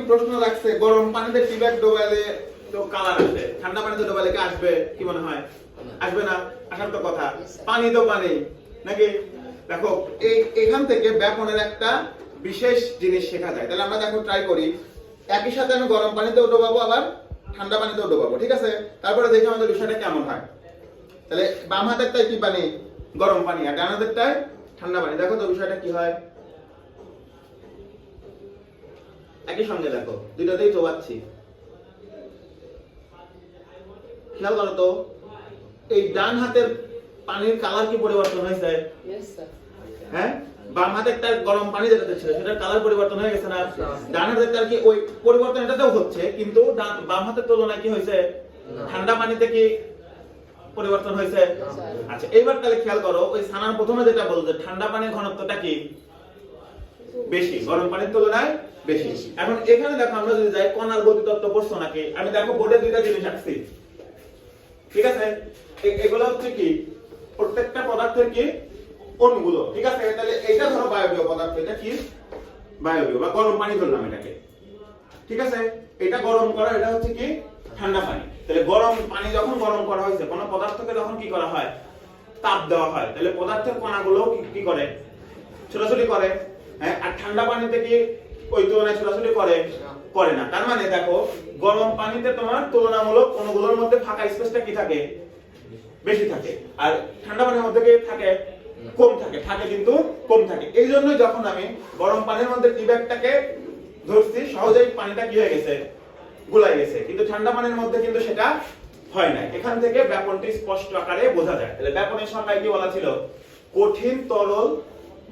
প্রশ্ন রাখছে গরম পানিতে টি ব্যাগ ডোবালে তো কালার আসবে, ঠান্ডা পানিতে ডোবালে কি আসবে? কি মনে হয়? আসবে না, আসার তো কথা। পানি তো পানি নাকি? দেখো এখান থেকে ব্যাপনের একটা বিশেষ জিনিস শেখা যায়। তাহলে আমরা দেখো ট্রাই করি, একই সাথে আমি গরম পানিতেও ডোবাবো আবার ঠান্ডা পানিতেও ডোবাবো, ঠিক আছে? তারপরে দেখি আমাদের বিষয়টা কেমন হয়। তাহলে বাম হাতেরটাই কি পানি? গরম পানি। আর ডান হাতেরটাই ঠান্ডা পানি। দেখো তো বিষয়টা কি হয়। একই সঙ্গে দেখো দুইটাতেই ডোবাচ্ছি। খেয়াল করো তো এই ডান হাতের পানির কালার কি পরিবর্তন হয়েছে? হ্যাঁ, বাম হাতেরটা গরম পানি যেটা ছিল সেটার কালার পরিবর্তন হয়ে গেছে না? ডান হাতেরটা কি ওই পরিবর্তন এটাতেও হচ্ছে, কিন্তু বাম হাতের তুলনায় কি হয়েছে? ঠান্ডা পানিতে কি পরিবর্তন হয়েছে? আচ্ছা, এইবার তাহলে খেয়াল করো ওই সানার প্রথমে যেটা বলতো ঠান্ডা পানির ঘনত্বটা কি বেশি, গরম পানির তুলনায় বেশি। এখন এখানে দেখো আমরা যদি যাই কণার গতিতত্ত্ব পড়ছো নাকি? আমি দেখো বোর্ডে দুইটা জিনিস আঁকছি, ঠিক আছে? এগুলো হচ্ছে কি প্রত্যেকটা পদার্থের কি অণুগুলো, ঠিক আছে? তাহলে এটা ধরো বায়বীয় পদার্থ, এটা কি বায়বীয় বা গরম পানি ধরলাম এটাকে, ঠিক আছে? এটা গরম করা, এটা হচ্ছে কি ঠান্ডা পানি। তাহলে গরম পানি যখন গরম করা হয়েছে, কোন পদার্থকে যখন কি করা হয়? তাপ দেওয়া হয়, তাহলে পদার্থের কণাগুলো কি করে? ছোটাছুটি করে। হ্যাঁ, আর ঠান্ডা পানিতে কি ওই তুলনায় ছোটাছুটি করে না। তার মানে দেখো গরম পানিতে তোমার তুলনামূলক অণুগুলোর মধ্যে ফাঁকা স্পেসটা কি থাকে? বেশি থাকে। আর ঠান্ডা পানির মধ্যে কি থাকে? কম থাকে। কিন্তু কম থাকে। এই জন্যই যখন আমি গরম পানির মধ্যে টি ব্যাগটাকে ধরছি, সহজেই পানিটা কি হয়ে গেছে? গুলাই গেছে। কিন্তু ঠান্ডা পানির মধ্যে কিন্তু সেটা হয় না। এখান থেকে ব্যাপনটি স্পষ্ট আকারে বোঝা যায়। তাহলে ব্যাপনের সংজ্ঞায় কি বলা ছিল? কঠিন তরল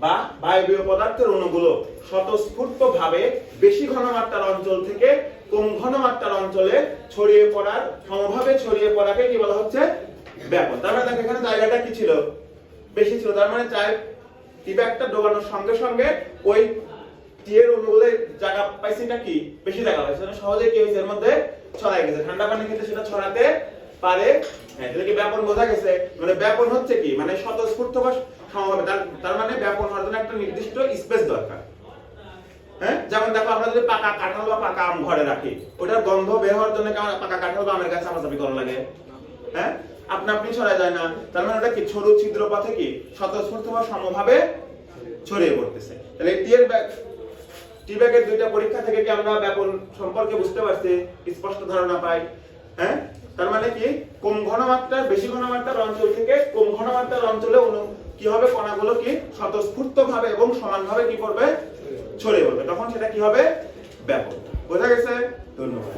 বা বায়বীয় পদার্থের অণুগুলো স্বতঃস্ফূর্তভাবে বেশি ঘনমাত্রার অঞ্চল থেকে কম ঘনমাত্রার অঞ্চলে ছড়িয়ে পড়ার, সমভাবে ছড়িয়ে পড়াকে কি বলা হচ্ছে? ব্যাপন। তার মানে দেখো এখানে জায়গাটা কি ছিল? বেশি ছিল। তার মানে চাই টি ব্যাগটা ডোবানোর সঙ্গে সঙ্গে ওই টি এর অণুগুলোর জায়গা পাইছিটা কি বেশি জায়গা পাইছে, সহজে কি হয়েছে? এর মধ্যে ছড়াই গেছে। ঠান্ডা পানির ক্ষেত্রে সেটা ছড়াতে পারে। হ্যাঁ, তাহলে কি ব্যাপন বোঝা গেছে? মানে ব্যাপন হচ্ছে কি, মানে স্বতঃস্ফূর্ত বা সমভাবে। তার মানে ব্যাপন হওয়ার জন্য একটা নির্দিষ্ট স্পেস দরকার। হ্যাঁ, যেমন দেখো আমরা যদি পাকা কাঁঠাল বা পাকা আম ঘরে রাখি, ওটার গন্ধ বের হওয়ার জন্য কেমন পাকা কাঁঠাল বা আমের গাছ চাপাচাপি করা লাগে? হ্যাঁ, আপনি ছড়ায় যায় না। তার মানে ওটা কি সরু ছিদ্র পথে কি স্বতঃস্ফূর্ত বা সমভাবে ছড়িয়ে পড়তেছে। তাহলে টি ব্যাগের দুইটা পরীক্ষা থেকে কি আমরা ব্যাপন সম্পর্কে বুঝতে পারছি, স্পষ্ট ধারণা পাই? হ্যাঁ, তার মানে কি কম ঘনমাত্রার বেশি ঘনমাত্রার অঞ্চল থেকে কম ঘনমাত্রার অঞ্চলে কি হবে? কণাগুলো কি স্বতঃস্ফূর্তভাবে এবং সমানভাবে কি করবে? ছড়িয়ে পড়বে। তখন সেটা কি হবে? ব্যাপন। বোঝা গেছে? ধন্যবাদ।